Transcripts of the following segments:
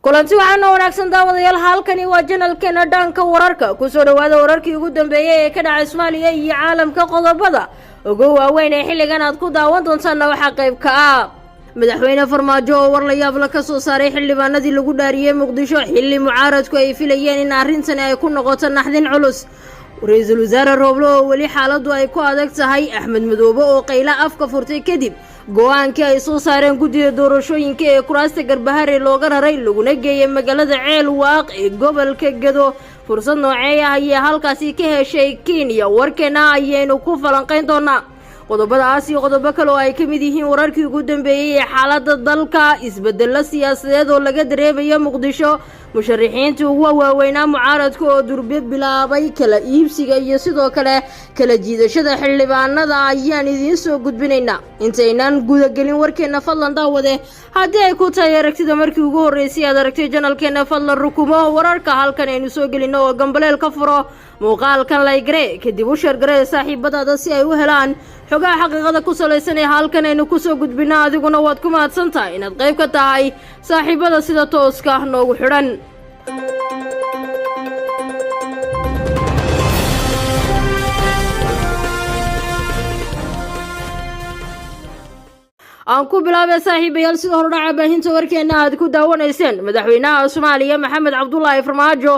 kulanti waxaan wanaagsan daawadayaal halkani waa channelkeena dhanka wararka ku soo dhawaada wararkii ugu dambeeyay ee ka dhacay Soomaaliya iyo caalamka qodobada ugu waaweyn ee xilligan aad ku daawan doontaan waxa qayb ka ah madaxweyne Farmaajo oo war la yaab la ka soo saaray xildhibaanadii lagu dhaariyay Muqdisho xilli mucaaradku ay filayeen in arrintan ay ku noqoto naxdin culus ra'iisul wasaare Roble oo wali xaaladdu ay ku adag tahay Axmed Madoobe oo qayla afka furtay kadib go'aankii ay soo saareen guddiga doorashooyinka ee kuraasta Garbahare looga raray laguna geeyay magaalada Ceelwaaq ee gobolka Gado fursad noocee ah ayaa halkaasi ka heshay Kenya warkeena ayaynu ku falanqayn doonaa qodobadaas iyo qodobo kale oo ay ka mid yihiin wararkii ugu dambeeyay ee xaaladda dalka isbeddelada siyaasadeed oo laga dareemayo Muqdisho musharaxiinta ugu waaweynaa mucaaradka oo durbe bilaabay kala iibsiga iyo sidoo kale kala jiidashada xildhibaanada ayaan idiin soo gudbinaynaa intaynaan gudagelin warkeena fadlan daawade haddii ay ku tahay aragtida markii ugu horeysay aad aragtay channelkeena fadlan rukumo wararka halkan aynu soo gelino oo gambaleel ka furo muuqaalkan laygare kadib u sheergaree saaxiibadaada si ay u helaan xogaha xaqiiqada ku salaysan ee halkan aynu ku soo gudbina adiguna waad ku mahadsantahay inaad qayb ka tahay saaxiibada sida tooska noogu xidhan aan ku bilaabay saaxiibayaal sida hordhaca baahinta warkeena aad ku daawanayseen madaxweynaha Soomaaliya Maxamed Cabdullaahi Farmaajo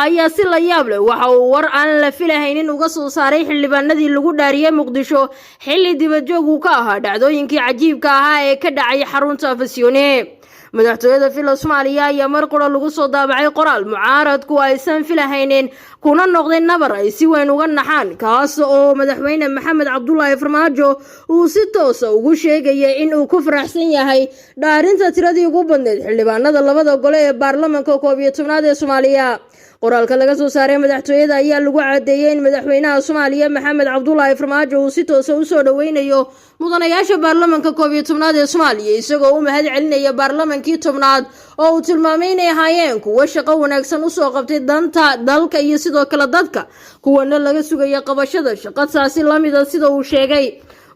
ayaa si la yaab leh waxa uu war aan la filaynin uga soo saaray xildhibaanadii lagu dhaariyay Muqdisho xilli dibadjoog uu ka ahaa dhacdooyinkii cajiibka ahaa ee ka dhacay xarunta Afasiyoone madaxtooyada fila Soomaaliya ayaa mar qora lagu soo daabacay qoraal mucaaradku aysan filaynin kuna noqday nabar ay si weyn uga naxaan kaas oo madaxweyne Maxamed Cabdullaahi Farmaajo uu si toos ah ugu sheegay in uu ku faraxsan yahay dhaarinta tiradii ugu badneed xildhibaanada labada gole ee baarlamaanka 11aad ee Soomaaliya qoraalka laga soo saaray madaxtooyada ayaa lagu cadeeyay in madaxweynaha Soomaaliya Maxamed Cabdullaahi Farmaajo uu si toos ah u soo dhaweynayo mudanayaasha baarlamaanka 11aad ee Soomaaliya isagoo u mahad celinaya baarlamaankii 10aad oo uu tilmaamay inay hayeen kuwa shaqo wanaagsan u soo qabtay danta dalka iyo sidoo kale dadka kuwana laga sugaya qabashada shaqadaasi lamida sida uu sheegay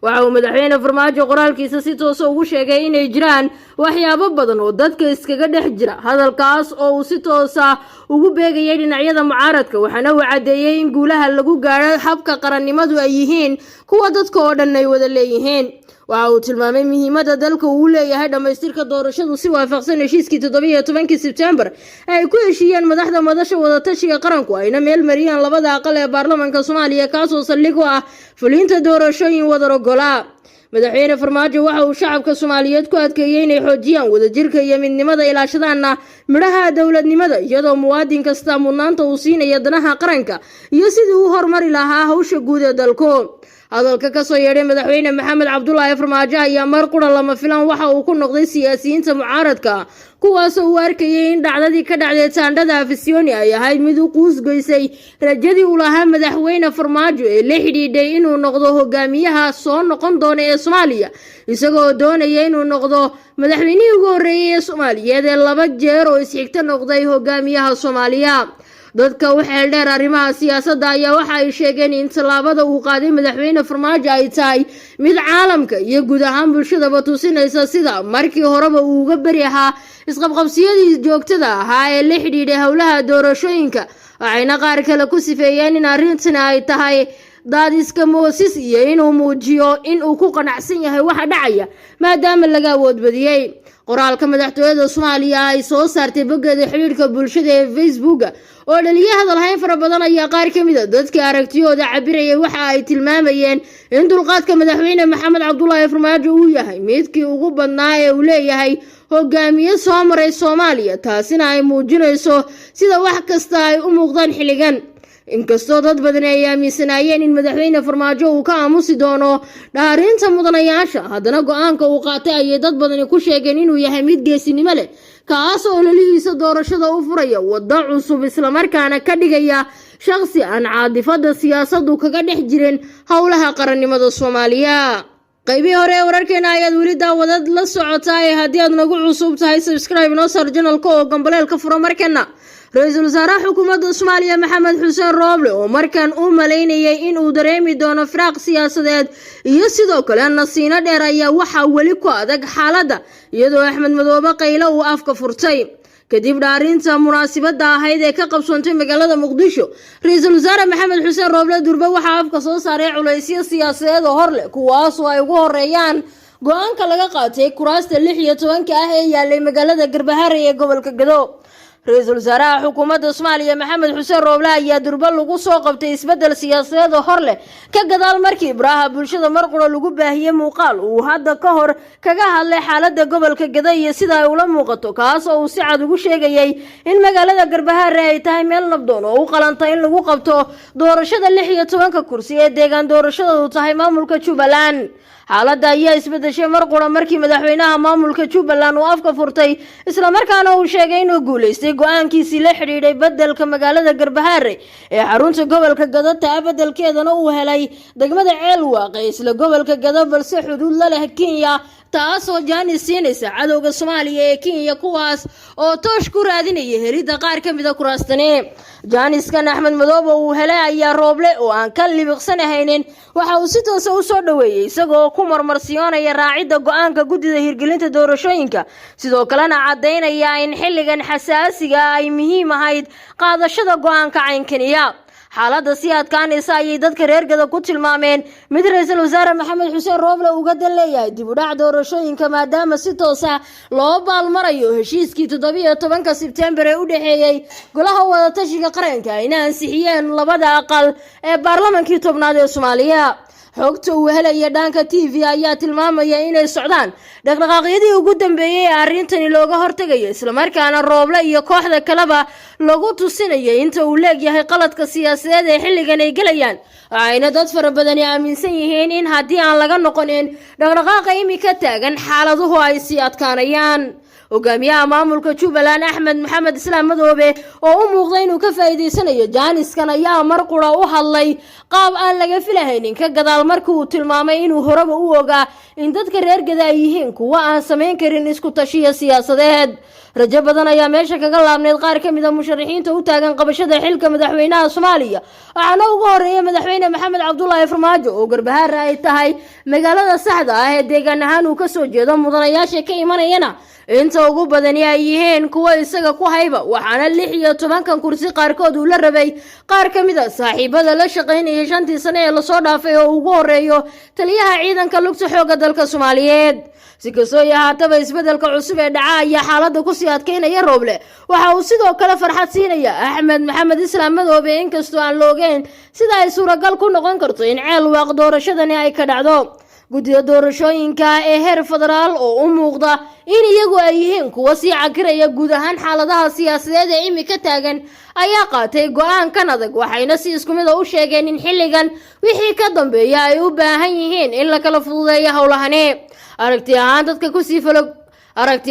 waxa uu madaxweyne Farmaajo qoraalkiisa si toos ah ugu sheegay inay jiraan waxyaabo badan oo dadka iskaga dhex jira hadalkaas oo uu si toos ah ugu beegayay dhinacyada mucaaradka waxaana uu cadeeyay in guulaha lagu gaaray habka qarannimadu ay yihiin kuwa dadka oo dhan ay wada leeyihiin waxa uu tilmaamay muhiimadda dalka uu leeyahay dhamaystirka doorashadu si waafaqsan heshiiskii 17 September ay ku heshiiyeen madaxda madasha wada tashiga qaranku ayna meel mariyeen labada aqal ee baarlamaanka Soomaaliya kaas oo saldhig u ah fulinta doorashooyin wada ogola madaxweyne Farmaajo waxa uu shacabka Soomaaliyeed ku adkeeyay inay xoojiyaan wadajirka iyo midnimada ilaashadana midhaha dawladnimada iyadoo muwaadin kasta mudnaanta uu siinayo danaha qaranka iyo sidii uu horumari lahaa hawsha guud ee dalka hadalka ka soo yeedhay madaxweyne Maxamed Cabdullaahi Farmaajo ayaa mar qura lama filan waxa uu ku noqday siyaasiyiinta mucaaradka kuwaas oo arkayay in dhacdadii ka dhacday taandhada Afasiyoone ay ahayd mid u quusgaysay rajadii uu lahaa madaxweyne Farmaajo ee la xidhiidhay inuu noqdo hogaamiyaha soo noqon doona ee Soomaaliya isagoo doonaya inuu noqdo madaxweynihii ugu horeeyay ee Soomaaliyeed ee 2 jeer oo isxigta noqday hogaamiyaha Soomaaliya dadka waxa dheer arrimaha siyaasadda ayaa waxa ay sheegeen in talaabada uu qaaday madaxweyne Farmaajo ay tahay mid caalamka iyo guud ahaan bulshada tusinaysa sida markii horeba uu uga bari ahaa isqabqabsiyadii joogtada ahaa ee la xidhiidhay howlaha doorashooyinka waxayna qaar kale ku sifeeyeen in arrintan ay tahay daadiska Moses iyo inuu muujiyo in uu ku qanacsan yahay waxa dhacaya maadaama laga awood badiyay qoraalka madaxtooyada Soomaaliya ay soo saartay boggeeda xiriirka bulshada ee Facebook oo dhaliyay hadal hayn fara badan ayaa qaar ka mid ah dadka aragtiyooda cabirayay waxa ay tilmaamayeen in dulqaadka madaxweyne Maxamed Cabdullaahi Farmaajo uu yahay midkii ugu badnaa ee uu leeyahay hogaamiye soo maray Soomaaliya taasina ay muujinayso sida wax kasta ay u muuqdaan xilligan inkastoo dad badan ay aaminsanayeen in madaxweyne Farmaajo uu ka aamusi doono dhaarinta mudanayaasha haddana go'aanka uu qaatay ay dad badan ku sheegeen inuu yahay mid geesinimo leh kaas oo lalihiisa doorashada u furaya wada cusub isla markaana ka dhigaya shakhsi aan caadifada siyaasaddu kaga dhex jirin howlaha qarannimada Soomaaliya qaybii hore wararkeena ayaad weli daawadad la socotaa haddii aad nagu cusub tahay subscribe noo sar channelka oo gambaleel ka furo markana ra'iisul wasaaraha xukuumadda Soomaaliya Maxamed Xuseen Roble oo markan u maleynayay in uu dareemi doono firaaq siyaasadeed iyo sidoo kale nasiino dheer ayaa waxa wali ku adag xaaladda iyadoo Axmed Madoobe qaylo uu afka furtay kadib dhaarinta munaasabada ahayd ee ka qabsoontay magaalada Muqdisho. Ra'iisul Wasaare Maxamed Xuseen Rooble Durbe waxa afka soo saaray culaysyo siyaasadeed oo hor leh kuwaas oo ay ugu horeeyaan go'aanka laga qaatay kuraasta 16 ah ee yaalay magaalada Garbaharey ee gobolka Gado. Ra'iisul Wasaaraha Xukuumadda Soomaaliya Maxamed Xuseen Rooble ayaa Durbe lagu soo qabtay isbedel siyaasadeed oo hor leh ka gadaal markii baraha bulshada marqura lagu baahiyay muuqaal uu hadda ka hor kaga hadlay xaaladda gobolka Gado iyo sida ay ula muuqato kaas oo uu si cad ugu sheegayay in magaalada Garbaharey ay tahay meel nabdoon oo u qalanta in lagu qabto doorashada 16 kursi ee deegaan doorashadu tahay maamulka Jubbaland. xaaladda ayaa isbedeshay marqura markii madaxweynaha maamulka Jubbaland uu afka furtay isla markaana uu sheegay inuu guuleystay go'aankiisii la xiriiray bedelka magaalada Garbaharey ee xarunta gobolka Gado bedelkeedana uu helay degmada Ceelwaaq ee isla gobolka Gado balse xuduud la leh Kenya taasoo jaanis siinaysa cadowga Soomaaliya ee Kenya kuwaas oo toosh ku raadinaya helida qaar ka mid ah kuraastani. jaaniskan Axmed Madoobe uu helay ayaa Rooble oo aan ka libiqsanahaynin waxa uu si toos ah u soo dhaweeyay isagoo ku marmarsiyoonaya raacidda go'aanka guddida hirgelinta doorashooyinka sidoo kalena cadeynaya in xilligan xasaasiga ay muhiim ahayd qaadashada go'aanka caynkaniya. xaaladda si adkaanaysa ayay dadka reer Gado ku tilmaameen mid Ra'iisul Wasaare Maxamed Xuseen Rooble uga daleeyahay dib u dhac doorashooyinka maadaama si toos ah loo baalmarayo heshiiskii 17 Sebtembar ee u dhaxeeyay golaha wada tashiga qaranka ayna ansixiyeen labada aqal ee baarlamaanka 10aad ee Soomaaliya. xogta uu helay dhanka TV ayaa tilmaamaya inay socdaan dhaqdhaqaaqyadii ugu dambeeyay ee arintani looga hortagayo isla markaana Rooble iyo kooxda kaleba lagu tusinayay inta uu leeyahay qaladka siyaasadeed ee xilligan ay galayaan. ayna dad fara badan aaminsan yihiin in haddii aan laga noqonin dhaqdhaqaaqa imika taagan xaaladuhu ay sii adkaanayaan. hogaamiyaha maamulka Jubbaland Axmed Maxamed Islaam Madoobe oo u muuqday inuu ka faa'iideysanayo jaaniskan ayaa marqura u hadlay qaab aan laga filaynin ka gadaal markii uu tilmaamay inuu horeba u ogaa in dadka reer Gado ay yihiin kuwa aan sameyn karin isku tashiyo siyaasadeed. rajo badan ayaa meesha kaga laabneed qaar ka mid ah musharaxiinta u taagan qabashada xilka madaxweynaha Soomaaliya waxaana ugu horeeyay madaxweyne Maxamed Cabdullaahi Farmaajo oo Garbaharey ay tahay magaalada saxda ah ee deegaan ahaan uu ka soo jeedo mudanayaasha ka imanayana inta ugu badan ay yihiin kuwa isaga ku hayba waxaana 16 kursi qaarkood uu la rabay qaar ka mid ah saaxiibada la shaqeynaya 5 sano ee la soo dhaafay oo ugu horeeyo taliyaha ciidanka lugta xooga dalka Soomaaliyeed. si kasoo yahaataba isbedelka cusub ee dhaca ayaa xaaladda ku sii adkeynaya Rooble waxa uu sidoo kale farxad siinaya Axmed Maxamed Islaam Madoobe inkastoo aan loogeyn sida ay suuragal ku noqon karto in Ceelwaaq doorashadani ay ka dhacdo. guddida doorashooyinka ee heer federaal oo u muuqda in iyagu ay yihiin kuwa sii cagiraya guud ahaan xaaladaha siyaasadeed ee imika taagan ayaa qaatay go'aankan adag waxayna si isku mid ah u sheegeen in xilligan wixii ka dambeeya ay u baahan yihiin in la kala fududeeyo howlahani. aragti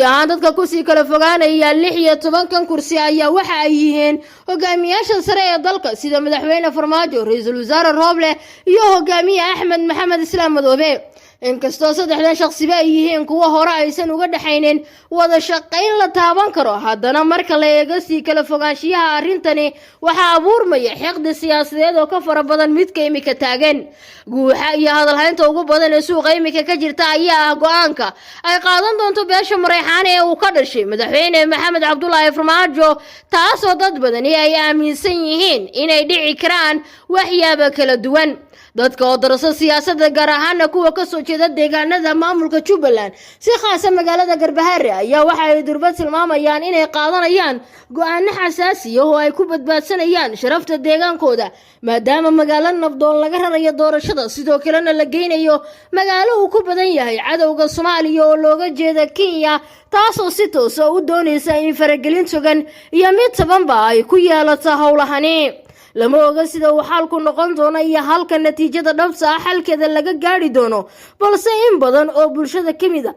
ahaan dadka ku sii kala fogaanaya 16 kursi ayaa waxa ay yihiin hogaamiyaasha sare ee dalka sida madaxweyne Farmaajo, Ra'iisul Wasaare Rooble iyo hogaamiye Axmed Maxamed Islaam Madoobe. inkastoo saddexdan shakhsiba ay yihiin kuwa hore aysan uga dhaxaynin wada shaqayn la taaban karo haddana marka la eego sii kala fogaanshiyaha arintani waxa abuurmaya xiqdi siyaasadeed oo ka fara badan midka imika taagan. guuxa iyo hadalhaynta ugu badan ee suuqa imika ka jirta ayaa ah go'aanka ay qaadan doonto beesha Mareyxaan ee uu ka dhashay madaxweyne Maxamed Cabdullaahi Farmaajo taasoo dad badan ay aaminsan yihiin inay dhici karaan waxyaabo kala duwan. dadka oo darasa siyaasadda gaar ahaan kuwa ka soo jeeda deegaanada maamulka Jubbaland si khaas ah magaalada Garbaharey ayaa waxa ay Durbe tilmaamayaan inay qaadanayaan go'aano xasaasi ah oo ay ku badbaadsanayaan sharafta deegaankooda maadaama magaalada nabdoon laga rarayo doorashada sidoo kalena la geynayo magaalo uu ku badan yahay cadowga Soomaaliya oo looga jeeda Kenya taasoo si toos ah u doonaysa in faragelin togan iyo mid tabanba ay ku yeelato howlahani. lama oga sida uu xalku noqon doono iyo halka natiijada dhabta ah xalkeeda laga gaari doono balse in badan oo bulshada kamid ah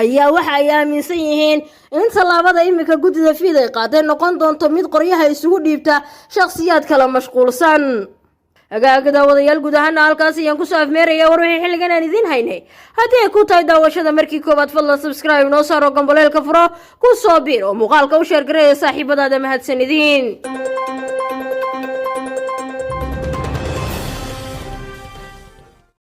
ayaa waxa ay aaminsan yihiin in talaabada imika guddida fiid ay qaaday noqon doonto mid qoryaha isugu dhiibta shakhsiyaad kala mashquulsan. agaagada wadayaal guud ahaan halkaas ayaan ku soo afmeeraya war wixii xilligan aan idin haynay haddii ay ku tahay daawashada markii koobaad fadlan subscribe noo saaro gambaleelka furo ku soo biir oo muuqaalka u sheer gareeya saaxiibadaada mahadsanidin.